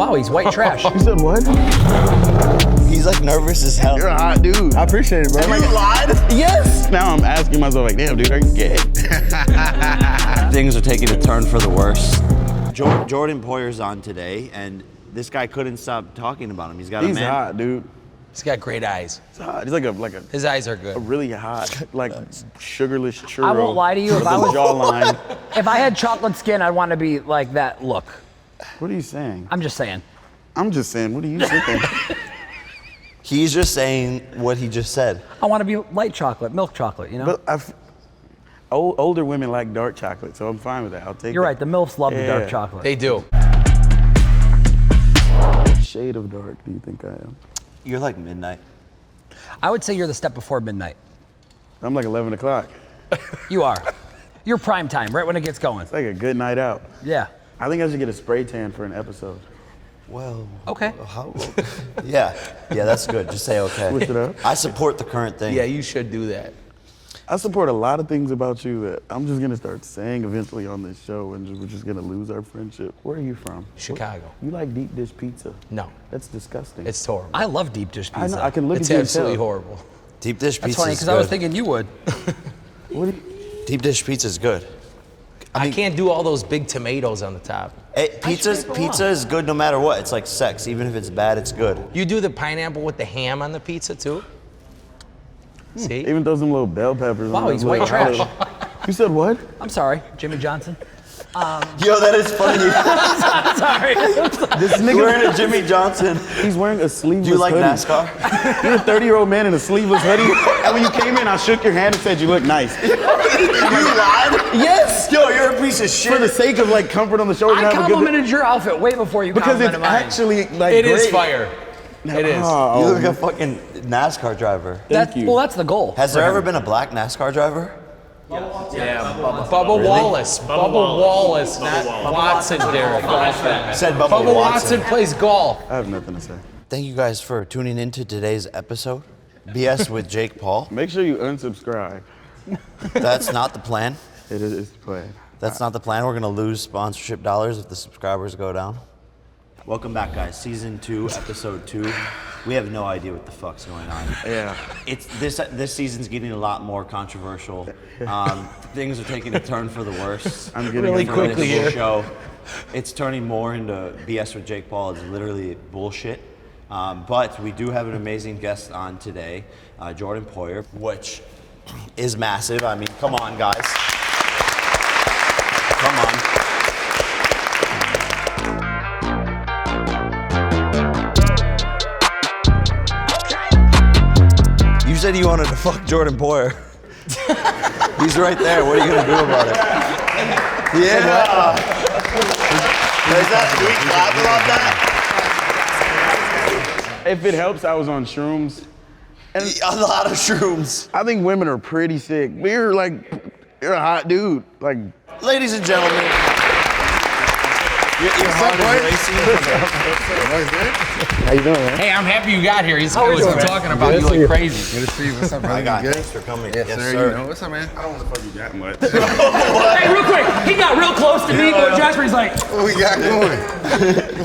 Wow, he's white trash. You said what? He's like nervous as hell. You're a hot dude. I appreciate it, bro. You lied? Yes. Now I'm asking myself, like, damn, dude, are you gay? Things are taking a turn for the worse. Jordan Poyer's on today, and this guy couldn't stop talking about him. He's hot, dude. He's got great eyes. He's hot. He's like a His eyes are good. a really hot, like sugarless churro. I won't lie to you. If I was jawline. if I had chocolate skin, I'd want to be like that look. What are you saying? I'm just saying. I'm just saying. What are you saying? He's just saying what he just said. I want to be light chocolate, milk chocolate, you know? But older women like dark chocolate, so I'm fine with that. I'll take it. You're right, the MILFs love the dark chocolate. They do. What shade of dark do you think I am? You're like midnight. I would say you're the step before midnight. I'm like 11 o'clock. You are. You're prime time, right when it gets going. It's like a good night out. Yeah. I think I should get a spray tan for an episode. Well, Okay. yeah, that's good. Just say okay. Switch it up. I support the current thing. Yeah, you should do that. I support a lot of things about you that I'm just gonna start saying eventually on this show, and we're just gonna lose our friendship. Where are you from? Chicago. You like deep dish pizza? No. That's disgusting. It's horrible. I love deep dish pizza. I know. I can look It's at you absolutely and tell. horrible. Deep dish That's pizza funny, is because I was good. thinking you would. What do you, Deep dish pizza is good. I can't do all those big tomatoes on the top. Pizza is good no matter what. It's like sex. Even if it's bad, it's good. You do the pineapple with the ham on the pizza too? See? even throw some little bell peppers Wow, on he's those white little trash. olives. You said what? I'm sorry, Jimmy Johnson. Yo, that is funny. Sorry. This You're nigga, wearing a Jimmy Johnson. he's wearing a sleeveless Do you like hoodie. NASCAR? You're a 30-year-old man in a sleeveless hoodie, and when you came in, I shook your hand and said you look nice. You lied? Yes. Yo, you're a piece of For the shit. sake of like comfort on the shoulder. I and have a good- complimented your outfit way before you because it's complimented mine. actually like It is great. fire. It is. Oh, You look like a fucking NASCAR driver. Thank you. Well, that's the goal. Has there ever been a black NASCAR driver? Bubba Wallace. Bubba Wallace, not Watson, Derek. Said Bubba Bubba Watson. Watson plays golf. I have nothing to say. Thank you guys for tuning into today's episode. BS with Jake Paul. Make sure you unsubscribe. That's not the plan. It is the plan. That's not the plan. We're gonna lose sponsorship dollars if the subscribers go down. Welcome back, guys. Season 2, episode 2. We have no idea what the fuck's going on. Yeah. It's this season's getting a lot more controversial. Things are taking a turn for the worse. I'm getting Really uncomfortable. quickly here. Show. It's turning more into BS with Jake Paul. It's literally bullshit. But we do have an amazing guest on today, Jordan Poyer, which is massive. I mean, come on, guys. Come on. You said you wanted to fuck Jordan Poyer. He's right there. What are you gonna do about it? Yeah. Do we clap about that? If it helps, I was on shrooms. And a lot of shrooms. I think women are pretty sick. You're a hot dude. Like, Ladies and gentlemen, your heart is racing. how you doing, man? Hey, I'm happy you got here. He's always talking about you like crazy. Good to see you. What's up, brother? I got You thanks for coming. Yes, sir. You know, what's up, man? I don't want to fuck you that much. Hey, real quick, he got real close to me, but Jasper, he's like, What we got going?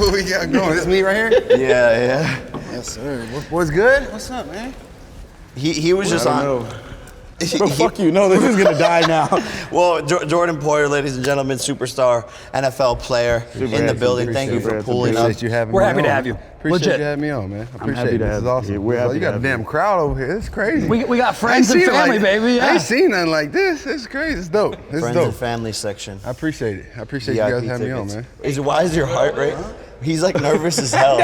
What we got going? This me right here? Yeah. Yes, sir. What's good? What's up, man? He was just I on. don't know. Bro, fuck you. No, this is gonna die now. Well, Jordan Poyer, ladies and gentlemen, superstar, NFL player in the handsome, building. Thank you super for handsome. pulling up. Appreciate you having We're me happy on. to have you. Appreciate Legit. you having me on, man. I appreciate happy it. to This have is you. awesome. Yeah, we're happy You to got a have damn you. crowd over here. It's crazy. we got I ain't friends and seen it family, baby. I Yeah. ain't seen nothing like this. It's crazy. It's dope. It's Friends dope. and family section. I appreciate it. I appreciate you guys having me on, man. Why is your heart rate? He's like nervous as hell.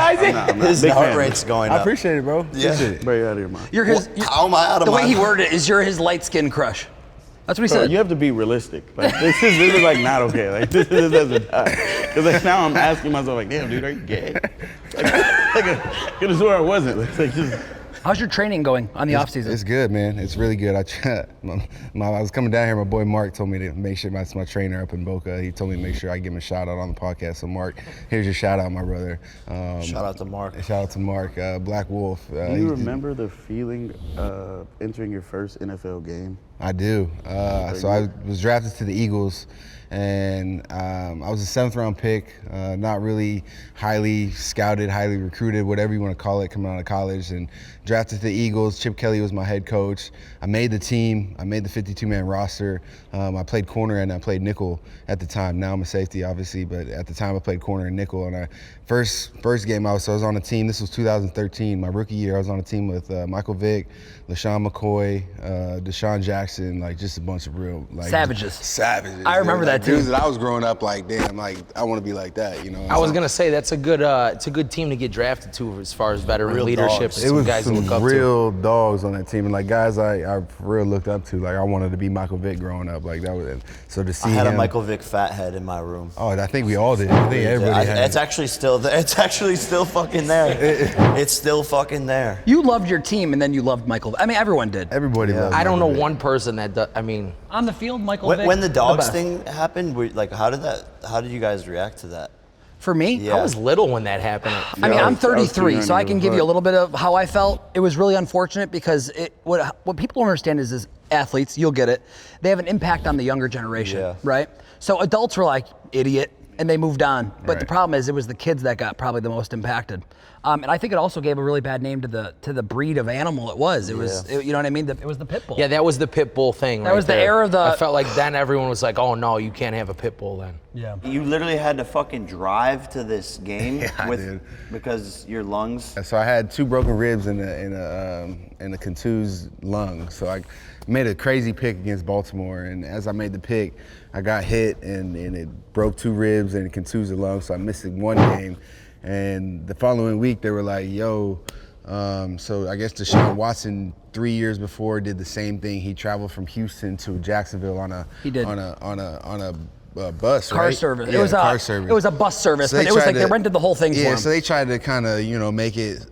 His Big heart fan. rate's going I up. appreciate it, bro. Yeah. Appreciate it. Bro, you're out of your mind. You're his. How am I out of the my way he mind? worded it is you're his light skinned crush. That's what he Bro, said. you have to be realistic. Like, this is like not okay. Like, this doesn't die. Because like, now I'm asking myself, like, damn, dude, are you gay? I could have swore I wasn't. Like, just, How's your training going on the off season? It's good, man. It's really good. I was coming down here. My boy Mark told me to make sure that's my trainer up in Boca. He told me to make sure I give him a shout out on the podcast. So Mark, here's your shout out, my brother. Shout out to Mark. Shout out to Mark, Black Wolf. do you remember the feeling of entering your first NFL game? I do. So I was drafted to the Eagles, and I was a 7th round pick, not really highly scouted, highly recruited, whatever you want to call it, coming out of college, and drafted to the Eagles. Chip Kelly was my head coach. I made the team. I made the 52-man roster. I played corner and I played nickel at the time. Now I'm a safety, obviously, but at the time I played corner and nickel. And first game I was on a team. This was 2013, my rookie year. I was on a team with Michael Vick, LaShawn McCoy, Deshaun Jackson, like just a bunch of real Savages. Savages. I remember that dudes team. that I was growing up like, damn, like I want to be like that, you know. I was gonna say that's a good it's a good team to get drafted to as far as veteran Real leadership. dogs. And It some was guys to some look up real dogs on that team, and like guys I real looked up to. Like I wanted to be Michael Vick growing up, like that was it. So to see I had him, a Michael Vick fat head in my room. Oh, I think we all did. I think everybody had. It's actually still there. It's actually still fucking there. It's still fucking there. You loved your team, and then you loved Michael. I mean, everyone did. Everybody Yeah. loved I don't know Michael Vick. one person that does, I mean, On the field, Michael Vick. When the dogs best. thing happened, like how did you guys react to that? For me, Yeah. I was little when that happened. I mean, Yeah, I'm I was too 33, young so to I give can a give you a fuck. little bit of how I felt. It was really unfortunate because what people don't understand is as athletes, you'll get it, they have an impact on the younger generation, Yeah. right? So adults were like, idiot, and they moved on. But the Right. problem is it was the kids that got probably the most impacted. And I think it also gave a really bad name to the breed of animal it was. It was, you know what I mean? It was the pit bull. Yeah, that was the pit bull thing. That was the era of the- I felt like then everyone was like, "Oh no, you can't have a pit bull then." Yeah. You literally had to fucking drive to this game Yeah, I did. because your lungs. So I had 2 broken ribs and a contused lung. So I made a crazy pick against Baltimore, and as I made the pick, I got hit and it broke 2 ribs and contused the lung. So I missed 1 game. And the following week, they were like, "Yo." So I guess Deshaun Watson 3 years before did the same thing. He traveled from Houston to Jacksonville on a bus, Car right? service. Yeah, It was car service. It was a bus service, So but it was tried like they rented the whole thing for Yeah, him. so they tried to kind of, make it,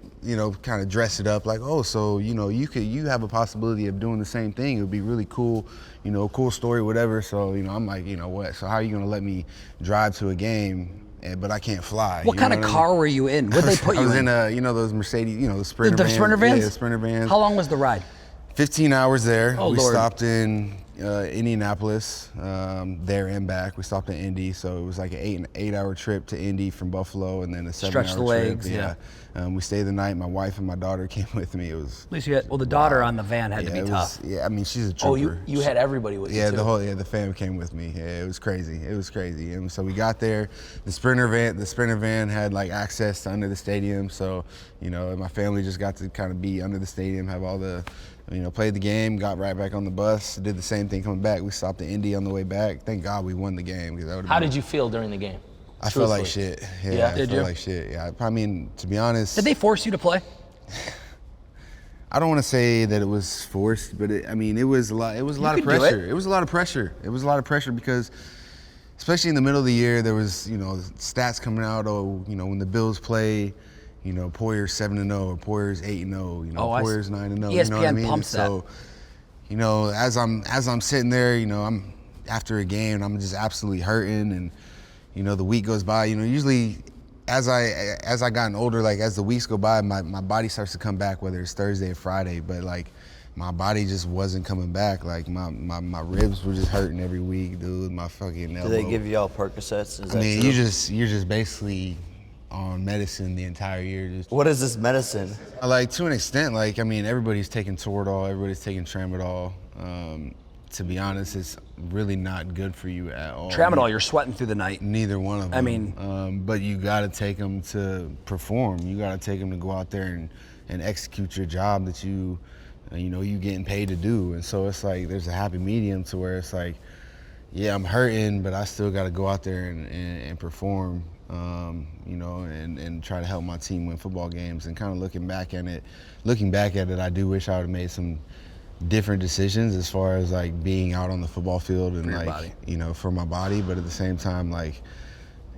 kind of dress it up like, oh, so, you have a possibility of doing the same thing. It would be really cool, cool story, whatever. So, I'm like, you know what? So how are you going to let me drive to a game, but I can't fly? What You kind know of what I car mean? were you in? What did they put I you was in? in those Mercedes, the Sprinter The vans. Sprinter vans? Yeah, the Sprinter vans. How long was the ride? 15 hours there. Oh, we Lord. stopped in Indianapolis, there and back. We stopped in Indy, so it was like an 8-hour trip to Indy from Buffalo, and then a 7-hour Stretch the legs, trip. We stayed the night. My wife and my daughter came with me. It was At least you had, the daughter on the van had to be it tough. was, I mean, she's a Oh, trooper. you had everybody with you too. The family came with me. Yeah, it was crazy. It was crazy. And so we got there. The Sprinter van had like access to under the stadium. So, my family just got to kind of be under the stadium, have all the, played the game, got right back on the bus, did the same thing coming back. We stopped in Indy on the way back. Thank God we won the game. How did you feel during the game? I felt like Truthfully. shit. Yeah? I Did felt you? like shit. Yeah. I mean, to be honest, Did they force you to play? I don't want to say that it was forced, but it was a lot. It was a lot of could do pressure. It was a lot of pressure. It was a lot of pressure because, especially in the middle of the year, there was stats coming out. Oh, when the Bills play, Poyer's 7-0 or Poyer's 8-0. Poyer's 9-0. You know what I ESPN mean? pumps that. So, as I'm sitting there, I'm after a game, and I'm just absolutely hurting, and the week goes by. Usually, as I gotten older, like as the weeks go by, my body starts to come back, whether it's Thursday or Friday. But like my body just wasn't coming back. Like my ribs were just hurting every week, dude. My fucking elbow. Do they give y'all Percocets? Is I mean, that true? you're just basically on medicine the entire year. What is this medicine? Like to an extent, like I mean, everybody's taking Toradol, everybody's taking Tramadol. To be honest, it's really not good for you at all. Tramadol, you're sweating through the night. Neither one of them. I mean, but you got to take them to perform. You got to take them to go out there and execute your job that you getting paid to do. And so it's like there's a happy medium to where it's like, yeah, I'm hurting, but I still got to go out there and perform. And try to help my team win football games. And kind of looking back at it, I do wish I would have made some different decisions as far as like being out on the football field and for my body. But at the same time, like,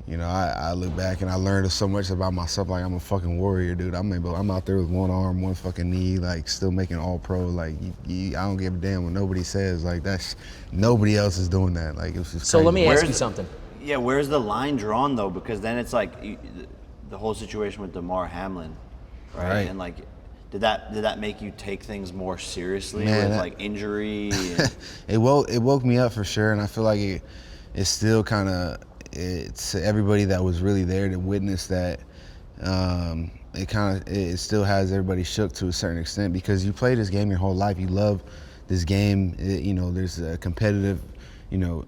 I look back and I learned so much about myself. Like I'm a fucking warrior, dude. I'm out there with one arm, one fucking knee, like still making all pro. Like I don't give a damn what nobody says. Like nobody else is doing that. Like it was just So crazy. let me ask you something. Yeah, where's the line drawn though? Because then it's like the whole situation with Damar Hamlin, right? Right. And like Did that make you take things more seriously Man, with like injury? And... it woke me up for sure, and I feel like it's still kind of, it's everybody that was really there to witness that. It still has everybody shook to a certain extent, because you play this game your whole life. You love this game. There's a competitive,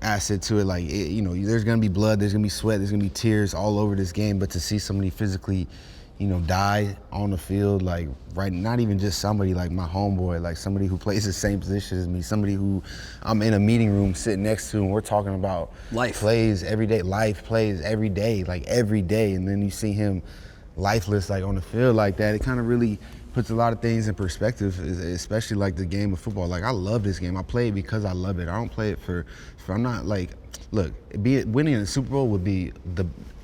asset to it. Like, there's gonna be blood, there's gonna be sweat, there's gonna be tears all over this game. But to see somebody physically, die on the field, like, right, not even just somebody like my homeboy, like somebody who plays the same position as me, somebody who I'm in a meeting room sitting next to, and we're talking about life plays every day, like every day, and then you see him lifeless, like on the field like that. It kind of really puts a lot of things in perspective, especially like the game of football. Like, I love this game. I play it because I love it. I don't play it for I'm not like, look, winning a Super Bowl would be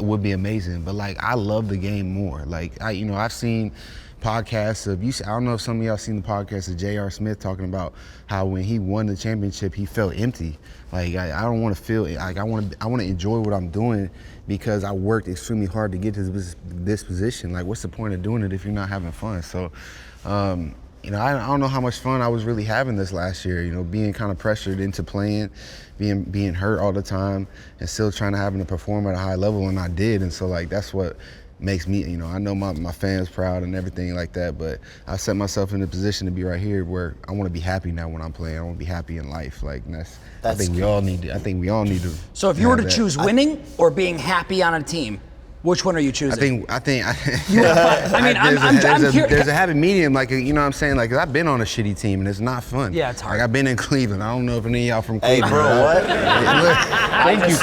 amazing, but like, I love the game more. Like, I've seen podcasts of I don't know if some of y'all seen the podcast of J.R. Smith talking about how when he won the championship, he felt empty. Like, I don't want to feel like I want to enjoy what I'm doing, because I worked extremely hard to get to this position. Like, what's the point of doing it if you're not having fun? So, I don't know how much fun I was really having this last year, being kind of pressured into playing, being hurt all the time, and still trying to perform at a high level, and I did. And so, like, that's what makes me, I know my fans proud and everything like that, but I set myself in a position to be right here where I want to be happy now when I'm playing. I want to be happy in life. Like, I think we all need to. So if you were to choose winning or being happy on a team, which one are you choosing? I think. I'm curious. There's a happy medium, like, what I'm saying? Like, 'cause I've been on a shitty team and it's not fun. Yeah, it's hard. Like, I've been in Cleveland. I don't know if any of y'all from Hey, Cleveland. bro, what? Thank you.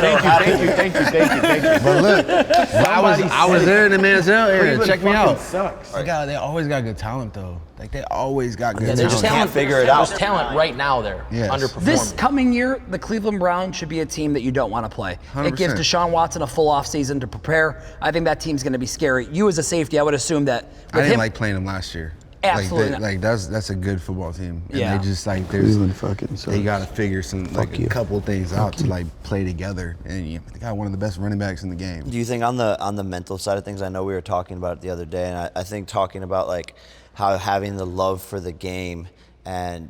But look, I was there in the Manziel area. Check me out. Sucks. They always got good talent though. Like, they always got good There's talent. talent. figure it out. There's talent right now there, Yes. underperforming. This coming year, the Cleveland Browns should be a team that you don't want to play. 100%. It gives Deshaun Watson a full offseason to prepare. I think that team's going to be scary. You as a safety, I would assume that with I didn't him, like playing them last year. Absolutely Like that's a good football team. And Yeah. they just, like, Cleveland fucking sucks. they got to figure some, like, you. a couple things out to, like, play together. And they got one of the best running backs in the game. Do you think on the mental side of things? I know we were talking about it the other day, and I think talking about like how having the love for the game and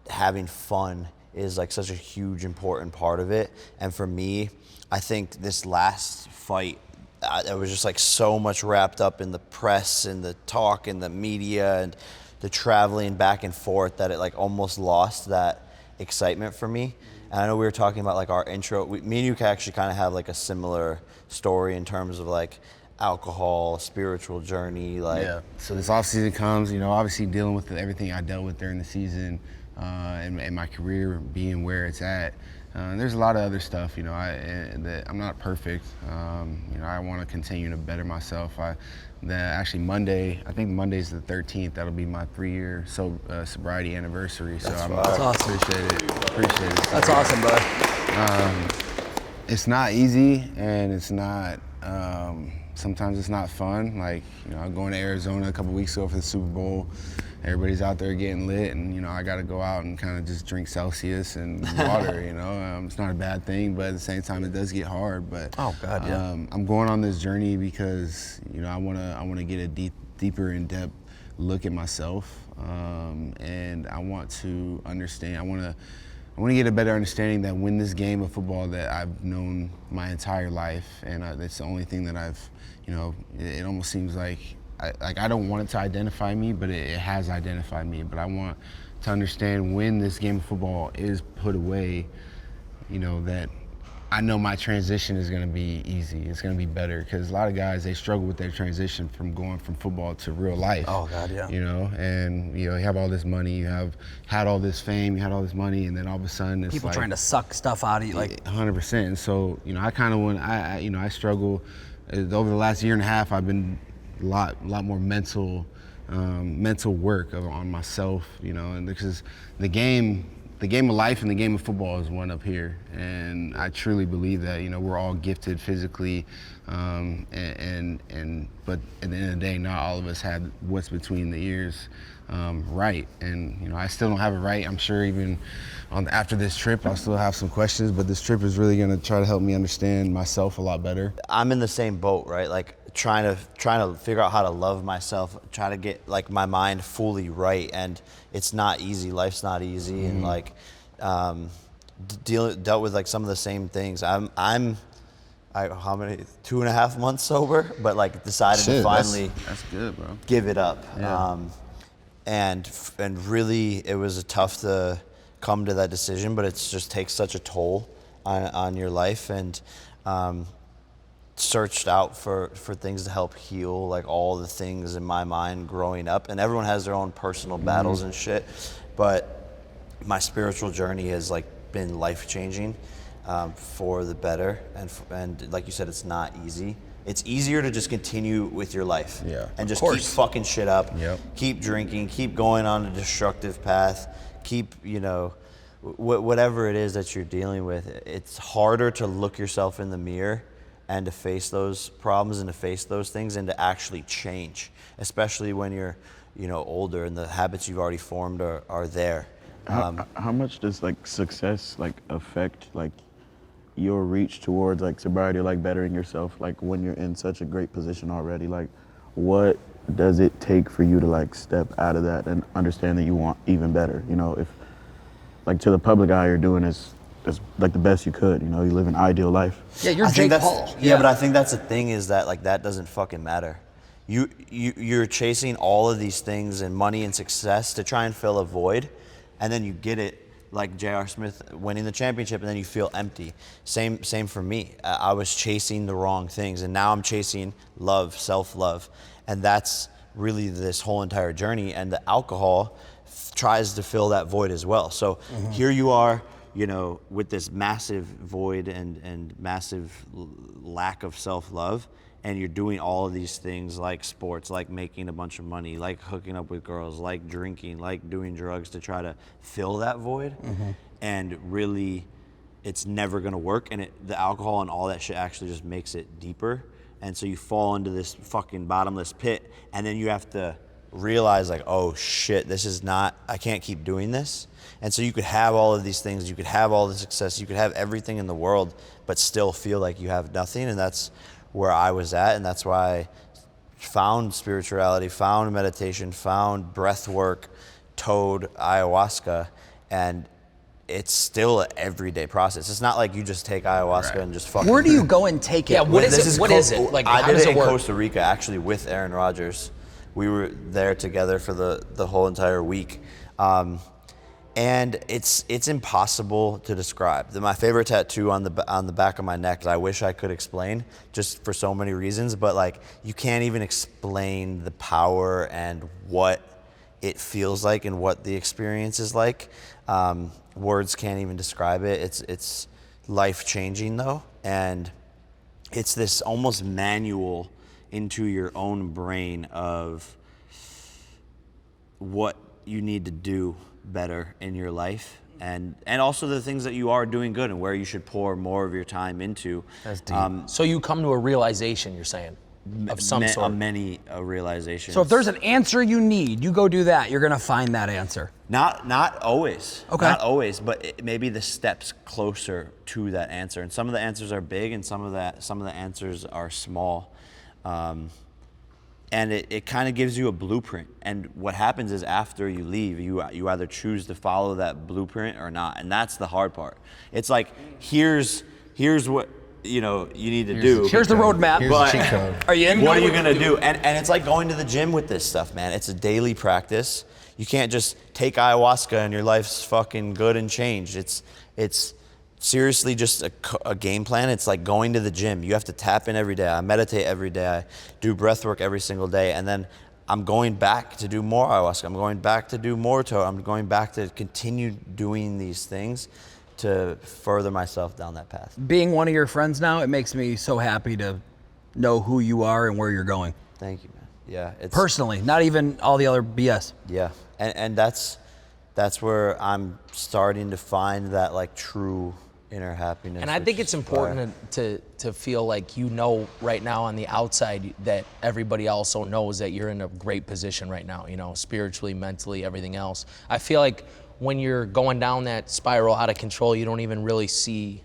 having fun is like such a huge important part of it. And for me, I think this last fight, I was just like so much wrapped up in the press and the talk and the media and the traveling back and forth that it like almost lost that excitement for me. And I know we were talking about like our intro. Me and you can actually kind of have like a similar story in terms of like alcohol, spiritual journey. Like, Yeah. So this off season comes, obviously dealing with everything I dealt with during the season, and my career being where it's at. There's a lot of other stuff, that I'm not perfect. I want to continue to better myself. Actually Monday, I think Monday's the 13th. That'll be my 3-year sobriety anniversary. So That's awesome. Appreciate it. That's awesome, bud. It's not easy, and it's not. Sometimes it's not fun. Like, I'm going to Arizona a couple weeks ago for the Super Bowl. Everybody's out there getting lit, and I got to go out and kind of just drink Celsius and water. It's not a bad thing, but at the same time, it does get hard. But Oh God, yeah. I'm going on this journey because I want to get a deeper, in-depth look at myself, and I want to understand. I want to get a better understanding that when this game of football that I've known my entire life, and that's the only thing that I've, it almost seems like I don't want it to identify me, but it has identified me. But I want to understand when this game of football is put away, that I know my transition is going to be easy. It's going to be better, because a lot of guys, they struggle with their transition from going from football to real life. Oh God, yeah. And you have all this money, you have had all this fame, you had all this money, and then all of a sudden it's People like, trying to suck stuff out of you, like 100%. And so, I kind of I struggle. Over the last year and a half, I've been a lot more mental work on myself, and because the game of life and the game of football is one up here, and I truly believe that we're all gifted physically, But at the end of the day, not all of us had what's between the ears right. And you know, I still don't have it right. I'm sure even after this trip, I'll still have some questions. But this trip is really gonna try to help me understand myself a lot better. I'm in the same boat, right? Like trying to figure out how to love myself, try to get like my mind fully right, and it's not easy. Life's not easy, and like dealt with like some of the same things. I'm how many 2.5 months sober, but like decided to finally that's good, bro. give it up. Yeah. And really, it was tough to come to that decision, but it just takes such a toll on your life, and searched out for things to help heal like all the things in my mind growing up, and everyone has their own personal battles and shit, but my spiritual journey has like been life-changing for the better, and like you said, it's not easy. It's easier to just continue with your life, and just keep fucking shit up, keep drinking, keep going on a destructive path, keep, you know, whatever it is that you're dealing with. It's harder to look yourself in the mirror and to face those problems and to face those things and to actually change, especially when you're, you know, older and the habits you've already formed are there. How much does like success like affect like your reach towards like sobriety, like bettering yourself, like when you're in such a great position already? Like what does it take for you to like step out of that and understand that you want even better? You know, if like to the public eye you're doing is like the best you could, you know, you live an ideal life. Yeah, you're Jake Paul. Yeah, but I think that's the thing, is that like that doesn't fucking matter. You're chasing all of these things and money and success to try and fill a void, and then you get it, like J.R. Smith winning the championship, and then you feel empty. Same for me. I was chasing the wrong things, and now I'm chasing love, self-love, and that's really this whole entire journey. And the alcohol tries to fill that void as well. So here you are, you know, with this massive void and massive lack of self-love, and you're doing all of these things like sports, like making a bunch of money, like hooking up with girls, like drinking, like doing drugs to try to fill that void. And really, it's never gonna work. And the alcohol and all that shit actually just makes it deeper. And so you fall into this fucking bottomless pit, and then you have to realize like, oh shit, this is not, I can't keep doing this. And so you could have all of these things, you could have all the success, you could have everything in the world, but still feel like you have nothing. And that's where I was at, and that's why I found spirituality, found meditation, found breath work, toad, ayahuasca, and it's still an everyday process. It's not like you just take ayahuasca and just fucking... Where do you go and take it? Yeah, what is it? What is it? Like, I how did does it it in work? Costa Rica, actually, with Aaron Rodgers. We were there together for the whole entire week. And it's impossible to describe. My favorite tattoo on the back of my neck, I wish I could explain, just for so many reasons, but like you can't even explain the power and what it feels like and what the experience is like. Words can't even describe it. It's life-changing though, and it's this almost manual into your own brain of what you need to do better in your life, and also the things that you are doing good and where you should pour more of your time into. That's deep. So you come to a realization, you're saying, of some sort. Many realizations. So if there's an answer you need, you go do that. You're gonna find that answer. Not always. Okay. Not always, but maybe the steps closer to that answer. And some of the answers are big, and some of the answers are small. And it kind of gives you a blueprint. And what happens is after you leave, you either choose to follow that blueprint or not. And that's the hard part. It's like, here's what you need to do. Here's the roadmap. Here's the cheat code. Are you in? What are you gonna do? And it's like going to the gym with this stuff, man. It's a daily practice. You can't just take ayahuasca and your life's fucking good and changed. It's seriously just a game plan. It's like going to the gym. You have to tap in every day. I meditate every day. I do breath work every single day. And then I'm going back to do more ayahuasca. I'm going back to do more toad. I'm going back to continue doing these things to further myself down that path. Being one of your friends now, it makes me so happy to know who you are and where you're going. Thank you, man. Yeah. It's Personally, not even all the other BS. Yeah. And that's where I'm starting to find that like true inner happiness. And I think it's important to feel like right now on the outside that everybody also knows that you're in a great position right now, spiritually, mentally, everything else. I feel like when you're going down that spiral out of control, you don't even really see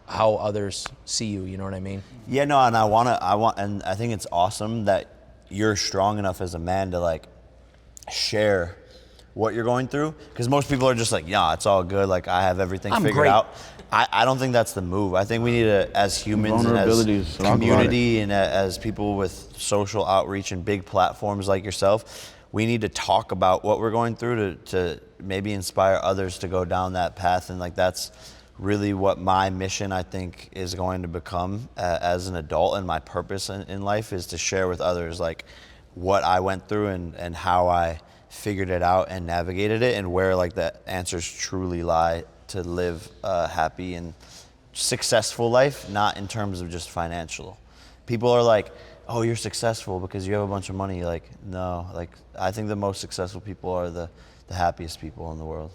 how others see you, you know what I mean? Yeah, no, and I think it's awesome that you're strong enough as a man to like share what you're going through, because most people are just like, yeah, it's all good, like I have everything figured great. out. I don't think that's the move. I think we need to, as humans and as talk about community and as people with social outreach and big platforms like yourself, we need to talk about what we're going through to maybe inspire others to go down that path. And like that's really what my mission, I think, is going to become as an adult, and my purpose in life is to share with others like what I went through and how I figured it out and navigated it, and where like the answers truly lie to live a happy and successful life, not in terms of just financial. People are like, oh, you're successful because you have a bunch of money. Like, no, like I think the most successful people are the happiest people in the world.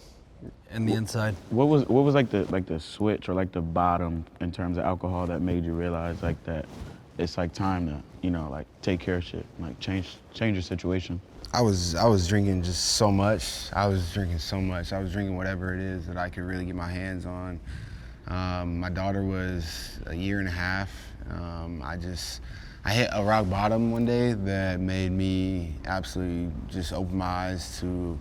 And the inside. What was like the switch or like the bottom in terms of alcohol that made you realize like that it's like time to, like take care of shit, like change your situation? I was drinking just so much. I was drinking whatever it is that I could really get my hands on. My daughter was a year and a half. I hit a rock bottom one day that made me absolutely just open my eyes to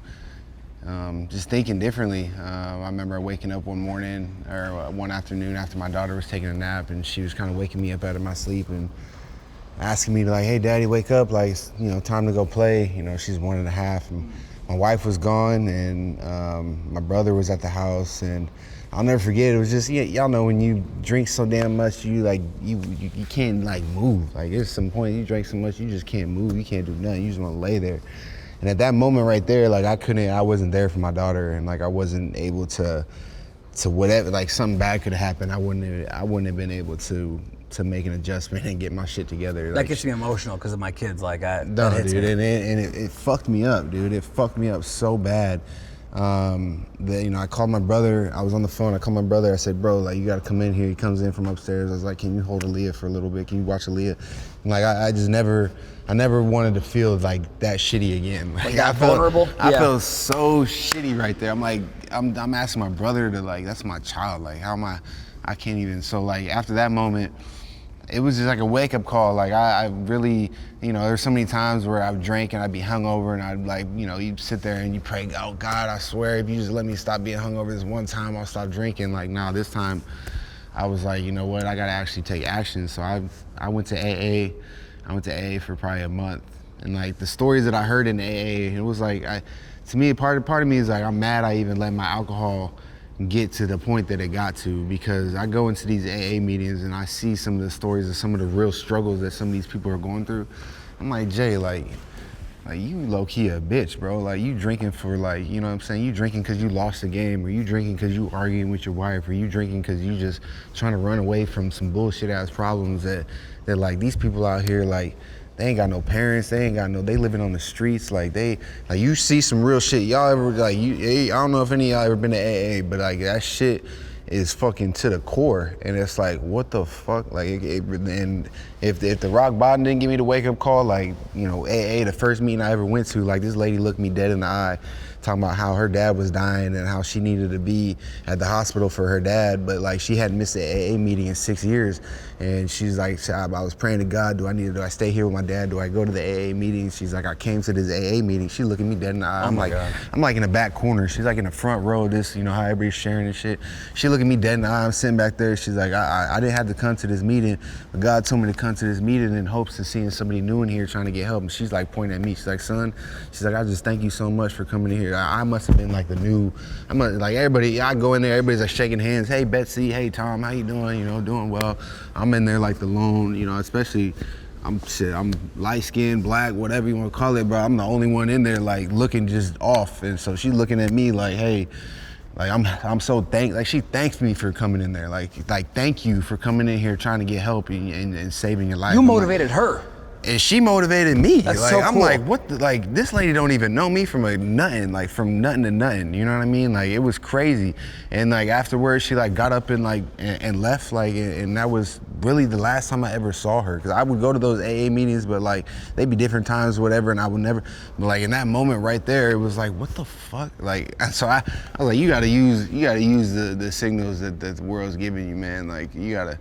just thinking differently. I remember waking up one morning or one afternoon after my daughter was taking a nap, and she was kind of waking me up out of my sleep and asking me to like, hey daddy, wake up, like, time to go play. She's 1.5, and my wife was gone, and my brother was at the house, and I'll never forget, it was just, y'all know when you drink so damn much, you can't like move. Like there's some point you drink so much, you just can't move, you can't do nothing, you just wanna lay there. And at that moment right there, like I wasn't there for my daughter, and like I wasn't able to whatever, like something bad could have happened, I wouldn't have been able to make an adjustment and get my shit together. That gets me emotional because of my kids. Like no, dude, and it fucked me up, dude. It fucked me up so bad. I called my brother. I was on the phone. I called my brother. I said, bro, like you gotta come in here. He comes in from upstairs. I was like, can you hold Aaliyah for a little bit? Can you watch Aaliyah? And like I just never wanted to feel like that shitty again. Like I felt vulnerable. I felt so shitty right there. I'm like, I'm asking my brother to like, that's my child. Like how am I can't even. So like after that moment, it was just like a wake-up call. Like I really, there's so many times where I've drank and I'd be hungover, and I'd like, you'd sit there and you pray, oh God, I swear if you just let me stop being hungover this one time, I'll stop drinking. Like now this time, I was like, you know what, I gotta actually take action. So I went to AA. I went to AA for probably a month, and like the stories that I heard in AA, it was like, to me, part of me is like, I'm mad I even let my alcohol get to the point that it got to, because I go into these AA meetings and I see some of the stories of some of the real struggles that some of these people are going through. I'm like, Jay, like you low-key a bitch, bro. Like you drinking for like, you know what I'm saying? You drinking because you lost the game, or you drinking because you arguing with your wife, or you drinking because you just trying to run away from some bullshit ass problems that like these people out here, like they ain't got no parents, they living on the streets. Like you see some real shit. Y'all ever I don't know if any of y'all ever been to AA, but like that shit is fucking to the core. And it's like, what the fuck? Like, and if the rock bottom didn't give me the wake up call, like, AA, the first meeting I ever went to, like this lady looked me dead in the eye, talking about how her dad was dying and how she needed to be at the hospital for her dad, but like she hadn't missed an AA meeting in 6 years. And she's like, I was praying to God, do I stay here with my dad? Do I go to the AA meeting? She's like, I came to this AA meeting. She looking me dead in the eye. I'm like in the back corner. She's like in the front row of this, how everybody's sharing and shit. She looking me dead in the eye. I'm sitting back there. She's like, I didn't have to come to this meeting, but God told me to come to this meeting in hopes of seeing somebody new in here trying to get help. And she's like pointing at me. She's like, son, I just thank you so much for coming in here. I must have been like like everybody, I go in there, everybody's like shaking hands. Hey, Betsy, hey, Tom, how you doing? Doing well. I'm in there like the lone, especially, I'm light-skinned, black, whatever you want to call it, bro. I'm the only one in there like looking just off. And so she's looking at me like, hey, like I'm so she thanks me for coming in there. Like thank you for coming in here trying to get help and saving your life. You motivated her. And she motivated me. That's like so I'm cool. like, what the, like this lady don't even know me from nothing, like from nothing to nothing. You know what I mean? Like it was crazy. And like afterwards she like got up and like and left, like, and that was really the last time I ever saw her. Cause I would go to those AA meetings, but like they'd be different times or whatever, and I would never, but like in that moment right there, it was like, what the fuck? Like, so I was like, you gotta use the signals that the world's giving you, man. Like you gotta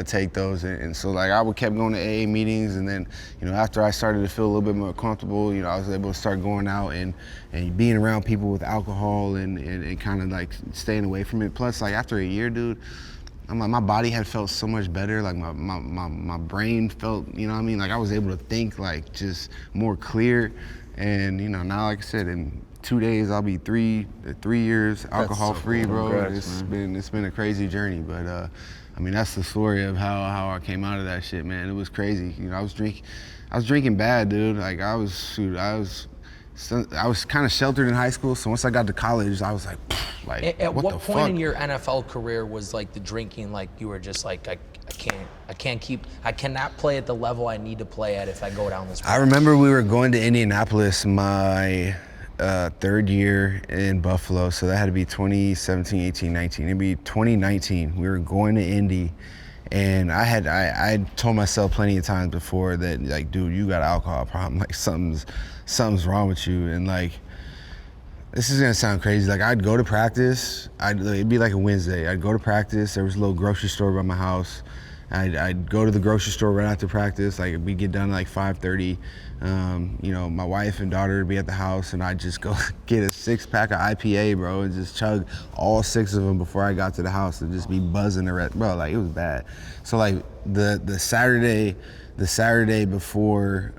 take those. And so like I would kept going to AA meetings, and then, you know, after I started to feel a little bit more comfortable, you know, I was able to start going out and being around people with alcohol and kind of like staying away from it. Plus, like after a year, dude, I'm like, my body had felt so much better. Like my brain felt, you know what I mean? Like I was able to think like just more clear. And, you know, now, like I said, in 2 days, I'll be 3 years alcohol free, bro. Congrats, It's been a crazy journey, but I mean, that's the story of how I came out of that shit, man. It was crazy. You know, I was drinking bad, dude. Like I was kind of sheltered in high school. So once I got to college, I was like, At what what the point fuck? in your NFL career was like the drinking, like you were just like, I cannot play at the level I need to play at if I go down this path? I remember we were going to Indianapolis my third year in Buffalo, so that had to be 2017, 18, 19. It'd be 2019. We were going to Indy, and I told myself plenty of times before that, like, dude, you got an alcohol problem. Like something's wrong with you. And like, this is gonna sound crazy. Like I'd go to practice. It'd be like a Wednesday. I'd go to practice. There was a little grocery store by my house. I'd go to the grocery store right after practice. Like we'd get done at like 5:30. You know, my wife and daughter would be at the house, and I'd just go get a 6-pack of IPA, bro, and just chug all 6 of them before I got to the house, and just be buzzing the rest, bro. Like it was bad. So like the Saturday before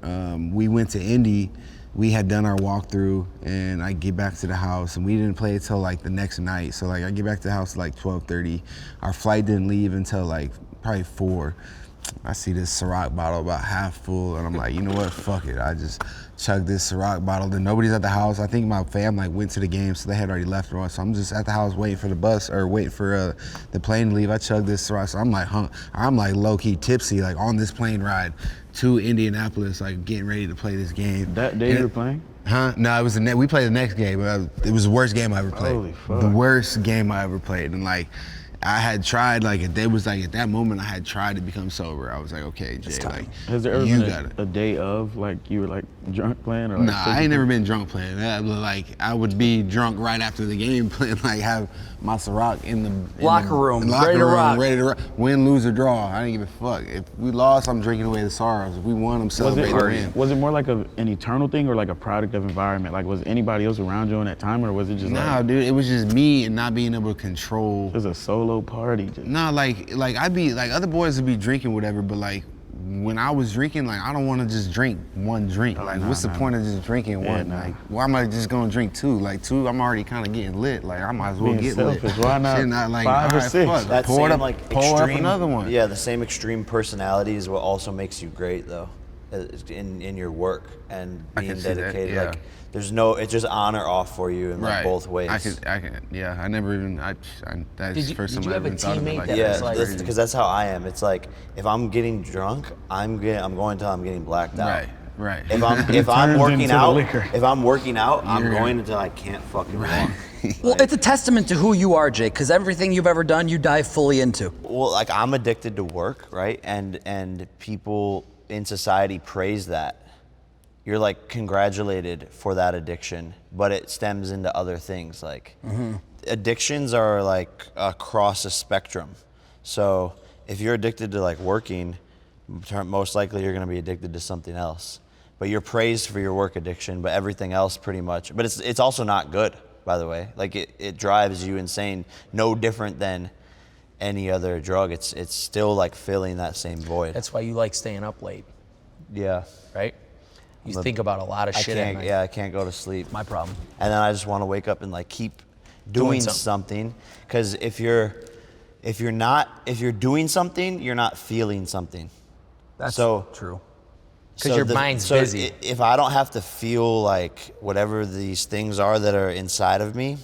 we went to Indy, we had done our walkthrough, and I get back to the house, and we didn't play it till like the next night. So like I get back to the house at like 12:30. Our flight didn't leave until like probably 4. I see this Ciroc bottle about half full, and I'm like, you know what, fuck it. I just chugged this Ciroc bottle. Then nobody's at the house. I think my fam like went to the game, so they had already left. So I'm just at the house waiting for the bus, or waiting for the plane to leave. I chugged this Ciroc, so I'm like low-key tipsy, like on this plane ride to Indianapolis, like getting ready to play this game. That day you were playing? Huh? No, it was we played the next game. It was the worst game I ever played. Holy fuck. The worst game I ever played. And like, I had tried, like, it was like at that moment I had tried to become sober. I was like, okay, Jay, like, Has there ever you been got it. a day of, like, you were, like, drunk playing? Or like Nah, I ain't never been drunk playing. Like, I would be drunk right after the game playing, like, have my Ciroc in the Locker room, ready to rock. Win, lose, or draw. I didn't give a fuck. If we lost, I'm drinking away the sorrows. If we won, I'm celebrating the win. Was it more like an eternal thing, or like a product of environment? Like, was anybody else around you in that time, or was it just Nah, dude, it was just me and not being able to control. it was a solo party? Nah, like I'd be like, other boys would be drinking whatever, but like when I was drinking, like I don't want to just drink one drink. Like what's the point of just drinking one? nah. Like why am I just gonna drink 2? Like 2, I'm already kind of getting lit. Like I might as well Being get selfish. lit. Why not Shit, like, 5 or all right, 6? fuck, That pour it same up, like pour up extreme, another one. Yeah, the same extreme personality is what also makes you great, though, in your work and I being can see that, dedicated. yeah. Like, it's just on or off for you in like Right. both ways. I can. Yeah, I never even. That's the first time I have a even thought of it teammate like that that. was like- That's crazy. because that's how I am. It's like if I'm getting drunk, I'm going till I'm getting blacked out. Right. If I'm turns working into the out, liquor. I'm going until I can't fucking walk. Well, it's a testament to who you are, Jake, because everything you've ever done, you dive fully into. Well, like I'm addicted to work, right? And people in society praise that. You're like congratulated for that addiction, but it stems into other things. Like addictions are like across a spectrum. So if you're addicted to like working, most likely you're gonna be addicted to something else. But you're praised for your work addiction, but everything else pretty much. But it's also not good, by the way. Like it drives you insane, no different than any other drug. It's still like filling that same void. That's why you like staying up late, Yeah. right? You think about a lot of shit at night. I can't go to sleep. My problem. And then I just want to wake up and like keep doing something. Because if you're doing something, you're not feeling something. That's So- true. Because your mind's busy. If I don't have to feel like whatever these things are that are inside of me,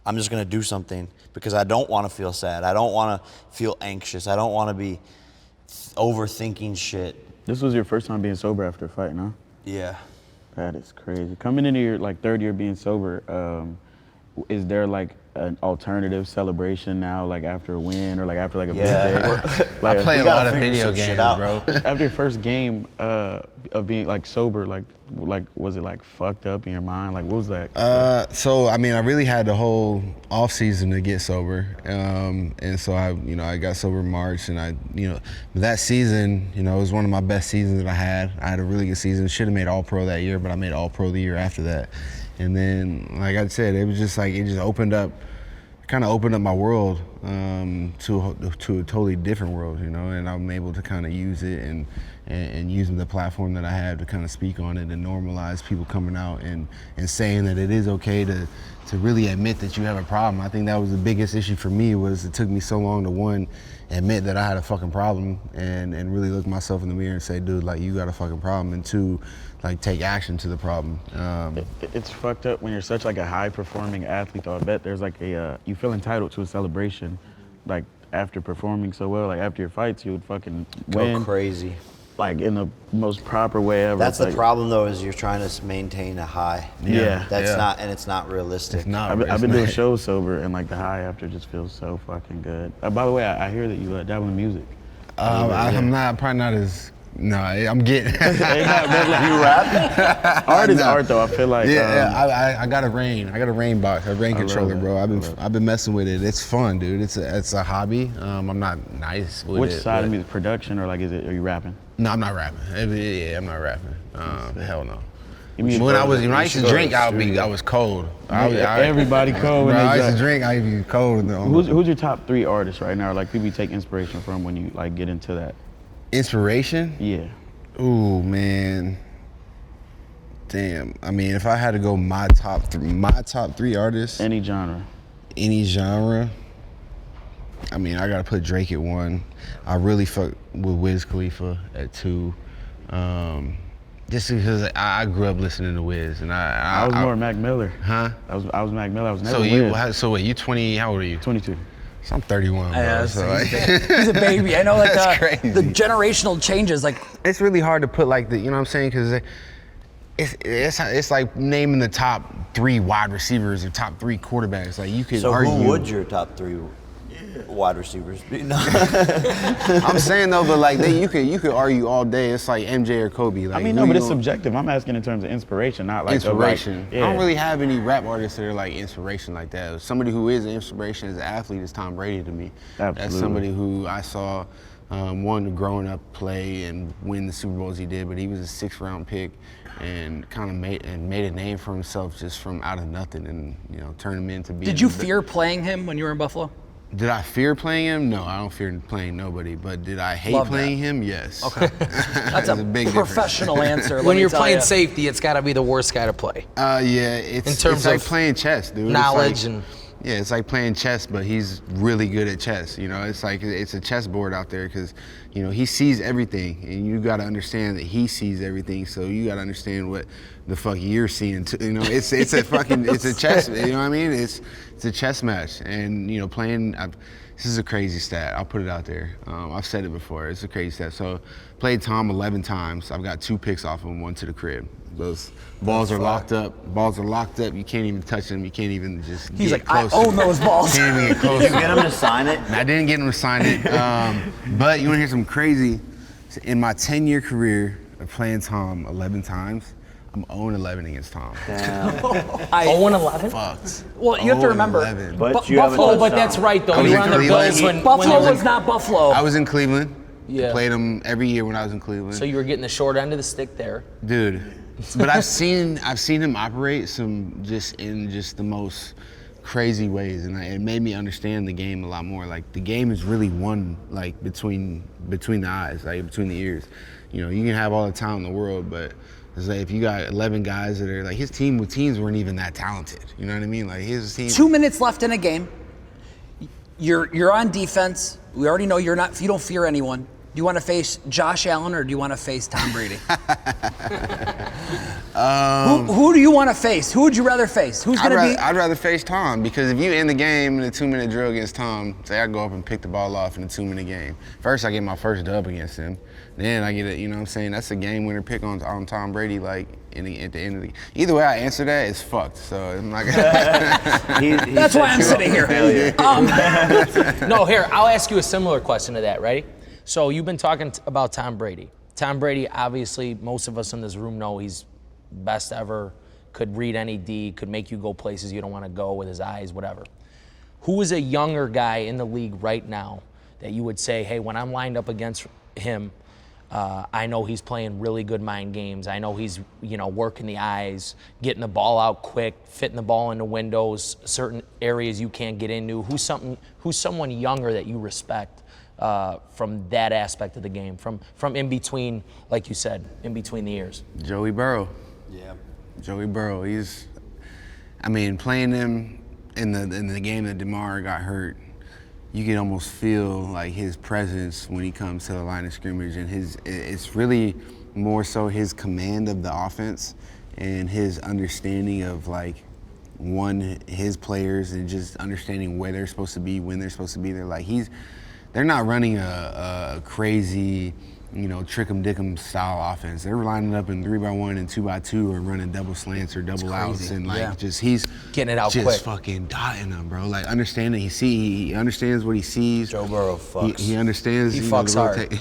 I'm just gonna do something because I don't want to feel sad. I don't want to feel anxious. I don't want to be overthinking shit. This was your first time being sober after a fight, no? Yeah. That is crazy. Coming into your like third year being sober, is there like an alternative celebration now, like after a win or like after like a big day? Like, I play a gotta lot of figure video some shit games, out. bro. after your first game of being like sober, like was it like fucked up in your mind? Like what was that? So I mean, I really had the whole off season to get sober, and so I got sober in March, and that season, it was one of my best seasons that I had. I had a really good season. Should have made All Pro that year, but I made All Pro the year after that. And then, like I said, it was just like it just kind of opened up my world to a totally different world, and I'm able to kind of use it and using the platform that I have to kind of speak on it and normalize people coming out and saying that it is okay to really admit that you have a problem. I think that was the biggest issue for me, was it took me so long to, one, admit that I had a fucking problem and really look myself in the mirror and say, dude, like, you got a fucking problem, and two, like, take action to the problem. It's fucked up when you're such like a high performing athlete, though. I bet there's like you feel entitled to a celebration, like after performing so well, like after your fights you would fucking win. Go crazy. Like in the most proper way ever. That's It's the like, problem, though, is you're trying to maintain a high. Yeah. That's Yeah. not, and it's not realistic. It's not. I've been doing shows sober, and like the high after just feels so fucking good. By the way, I hear that you dabble in music. I'm probably not as. No, I'm getting. You rap? Art is art, though. I feel like. I got a rain box, a rain controller, bro. I've been messing with it. It's fun, dude. It's a hobby. I'm not nice with Which it. side of but- music? Production, or like are you rapping? No, I'm not rapping. Yeah, I'm not rapping. Hell no. mean, When I used to drink, I I was cold. Everybody cold. Bro, when I they used to drink. drink, I used to be cold. Who's your top 3 artists right now? Or like people you take inspiration from when you like get into that? Inspiration? Yeah. Ooh, man. Damn. I mean, if I had to go my top 3 artists, Any genre. any genre, I mean, I gotta put Drake at 1. I really fuck with Wiz Khalifa at 2. Just because I grew up listening to Wiz, and I was more Mac Miller. Huh? I was Mac Miller. I was never Wiz. So wait, you 20? How old are you? 22. So I'm 31, bro. Yeah, so he's a baby. I know, like That's crazy. the generational changes. Like, it's really hard to put like the, you know what I'm saying? Because it's like naming the top 3 wide receivers or top 3 quarterbacks. Like you could So argue. who would your top 3 wide receivers be? No. I'm saying though, but like you could argue all day. It's like MJ or Kobe. Like, I mean, no, but it's subjective. I'm asking in terms of inspiration, not like inspiration. Yeah. I don't really have any rap artists that are like inspiration like that. Somebody who is an inspiration as an athlete is Tom Brady to me. Absolutely. That's somebody who I saw one growing up play and win the Super Bowls he did, but he was a 6th round pick and kind of made a name for himself just from out of nothing, and turned him into being. did you fear playing him when you were in Buffalo? Did I fear playing him? No, I don't fear playing nobody. But did I hate Love playing him? Yes. Okay. That's a big professional answer. When you're playing safety, it's got to be the worst guy to play. Yeah, it's terms like of playing chess, dude. knowledge and. Yeah, it's like playing chess, but he's really good at chess. It's like it's a chessboard out there because, he sees everything, and you got to understand that he sees everything. So you got to understand what the fuck you're seeing too. It's a chess. You know what I mean? It's a chess match, and playing. This is a crazy stat. I'll put it out there. I've said it before. It's a crazy stat. So played Tom 11 times. I've got 2 picks off him, 1 to the crib. Those balls are locked up. Balls are locked up. You can't even touch them. You can't even just He's get like, close. I own those balls. Can't even get close. Did you get him to sign it? I didn't get him to sign it. But you want to hear something crazy? In my 10-year career of playing Tom 11 times, I'm 0-11 against Tom. Damn. 0-11? Fucked. Well, you have to remember. 0-11. But you have a Oh, but touchdown. that's right, though. I was You in were on the Cleveland. Bills when Buffalo when was not Buffalo. I was in Cleveland. Yeah. Played him every year when I was in Cleveland. So you were getting the short end of the stick there. Dude, but I've seen him operate in the most crazy ways, and it made me understand the game a lot more. Like the game is really won like between the eyes, like between the ears. You can have all the talent in the world, but it's like if you got 11 guys that are like his teams weren't even that talented. You know what I mean? Like his team. 2 minutes left in a game. You're on defense. We already know you don't fear anyone. Do you want to face Josh Allen or do you want to face Tom Brady? Who do you want to face? Who would you rather face? Who's going to be? I'd rather face Tom, because if you end the game in a 2-minute drill against Tom, say I go up and pick the ball off in a 2-minute game. First, I get my first dub against him. Then I get it, you know what I'm saying? That's a game winner pick on Tom Brady, like at the end of the. Either way I answer that, it's fucked. So I'm not gonna. That's why I'm sitting here. No, here, I'll ask you a similar question to that, right? So you've been talking about Tom Brady. Tom Brady, obviously, most of us in this room know he's best ever, could read any D, could make you go places you don't want to go with his eyes, whatever. Who is a younger guy in the league right now that you would say, hey, when I'm lined up against him, I know he's playing really good mind games. I know he's, working the eyes, getting the ball out quick, fitting the ball into windows, certain areas you can't get into. Who's someone younger that you respect from that aspect of the game, from in between, like you said, in between the ears? Joey Burrow. Yeah. Joey Burrow. Playing him in the game that Damar got hurt, you can almost feel like his presence when he comes to the line of scrimmage, and it's really more so his command of the offense and his understanding of his players, and just understanding where they're supposed to be, when they're supposed to be there. They're not running a crazy, trick-em dick-em style offense. They're lining up in 3x1 and 2x2, or running double slants or double outs, and he's getting it out just quick, fucking dotting them, bro. Understanding he understands what he sees. Joe Burrow fucks. He understands. He fucks hard.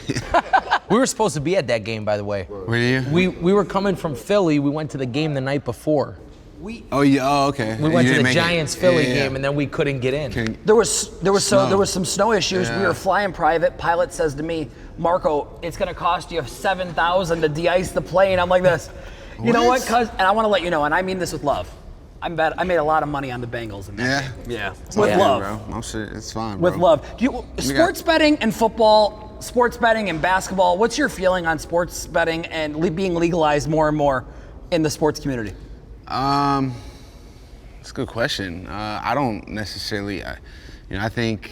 We were supposed to be at that game, by the way. Were you? We were coming from Philly. We went to the game the night before. Oh yeah. Oh okay. We went to the Giants-Philly game, and then we couldn't get in. There was some snow issues. Yeah. We were flying private. Pilot says to me, Marco, it's going to cost you $7,000 to de-ice the plane. I'm like this. You know what, cuz? And I want to let you know, and I mean this with love. I made a lot of money on the Bengals in that game. Yeah. With love. Bro. I'm sure it's fine, bro. With love. Sports betting and football, sports betting and basketball, what's your feeling on sports betting and being legalized more and more in the sports community? That's a good question. I don't necessarily, I think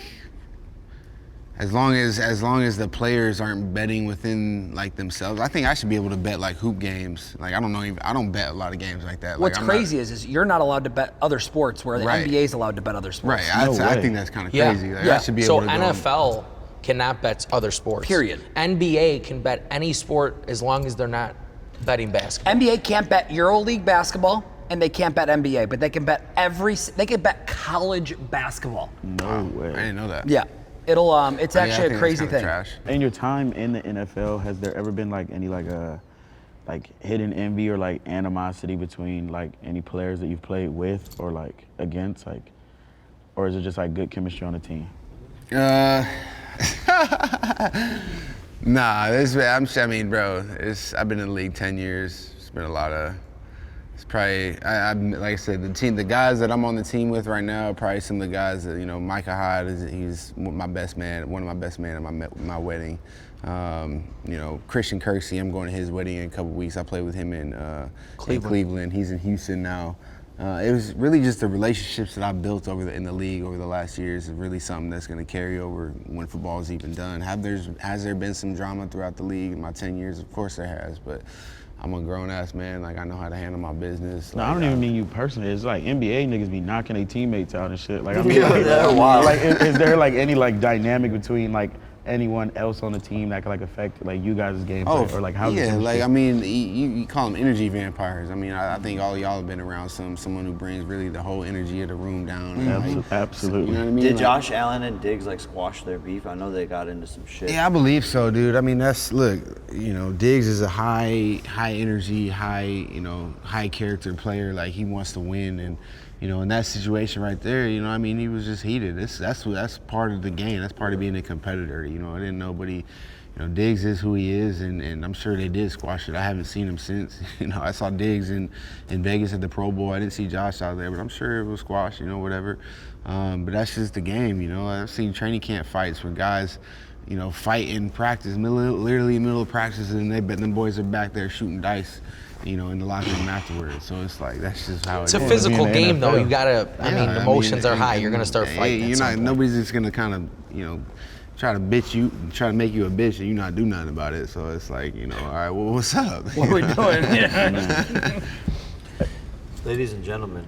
as long as the players aren't betting within themselves, I think I should be able to bet hoop games. I don't bet a lot of games like that. What's crazy is you're not allowed to bet other sports, where the NBA is allowed to bet other sports. Right. I think that's kind of crazy. I should be able to. So NFL cannot bet other sports. Period. NBA can bet any sport as long as they're not betting basketball. NBA can't bet EuroLeague basketball, and they can't bet NBA, but they can bet they can bet college basketball. No way. I didn't know that. Yeah. It's actually a crazy thing. Trash. In your time in the NFL, has there ever been any hidden envy or animosity between any players that you've played with or against, or is it just good chemistry on the team? Nah, bro, I've been in the league 10 years. It's been a lot of. It's probably, like I said, the guys that I'm on the team with right now are probably some of the guys that, Micah Hyde he's my best man, one of my best men at my wedding. Christian Kersey, I'm going to his wedding in a couple weeks. I played with him in Cleveland. He's in Houston now. It was really just the relationships that I've built in the league over the last years is really something that's going to carry over when football is even done. Has there been some drama throughout the league in my 10 years? Of course there has, but I'm a grown-ass man. I know how to handle my business. No, I don't even mean you personally. It's NBA niggas be knocking their teammates out and shit. Is there any dynamic between anyone else on the team that could affect you guys' game play, or how? Yeah, you call them energy vampires. I think all of y'all have been around someone who brings really the whole energy of the room down. Absolutely. You know what I mean? Did Josh Allen and Diggs squash their beef? I know they got into some shit. Yeah, I believe so, dude. Diggs is a high energy, high character player. He wants to win, and in that situation right there, he was just heated. That's part of the game. That's part of being a competitor. I didn't know, but Diggs is who he is, and I'm sure they did squash it. I haven't seen him since. I saw Diggs in Vegas at the Pro Bowl. I didn't see Josh out there, but I'm sure it was squashed, whatever. But that's just the game, I've seen training camp fights where guys, fight in practice, literally in the middle of practice, and them boys are back there shooting dice, in the locker room afterwards. So it's that's just how it's a physical game, though. You gotta, emotions are high. You're gonna start fighting. Nobody's just gonna kind of, try to make you a bitch and you not do nothing about it. So it's like, you know, all right, well, what's up? What are we doing? Yeah. Ladies and gentlemen,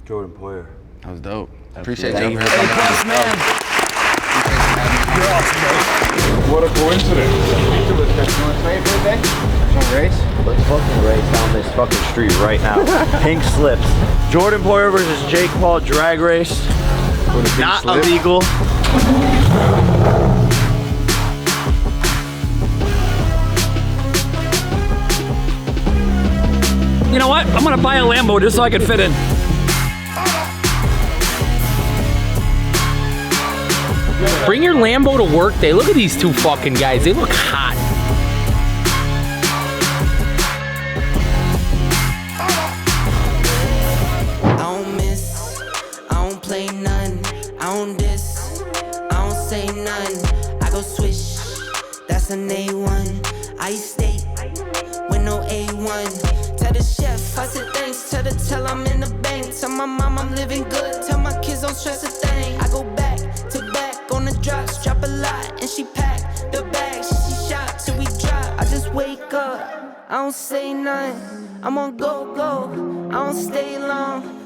Jordan Poyer. That was dope. Absolutely. Appreciate you. A-plus, man. You're awesome, bro. What a coincidence. You want to play for a day? Some race? Let's fucking race down this fucking street right now. Pink slips. Jordan Poyer versus Jake Paul drag race. Not illegal. You know what? I'm gonna buy a Lambo just so I can fit in. Bring your Lambo to work day. Look at these two fucking guys. They look hot. I don't miss, I don't play none, I don't diss, I don't say none. I go swish, that's an A1. I stay with no A1. Tell the chef, I said thanks. Tell I'm in the bank. Tell my mom I'm living good. Tell my kids don't stress a thing. I go back to back on the drops, drop a lot, and she pack the bags. She shot till we drop. I just wake up, I don't say nothing. I'm on go, I don't stay long.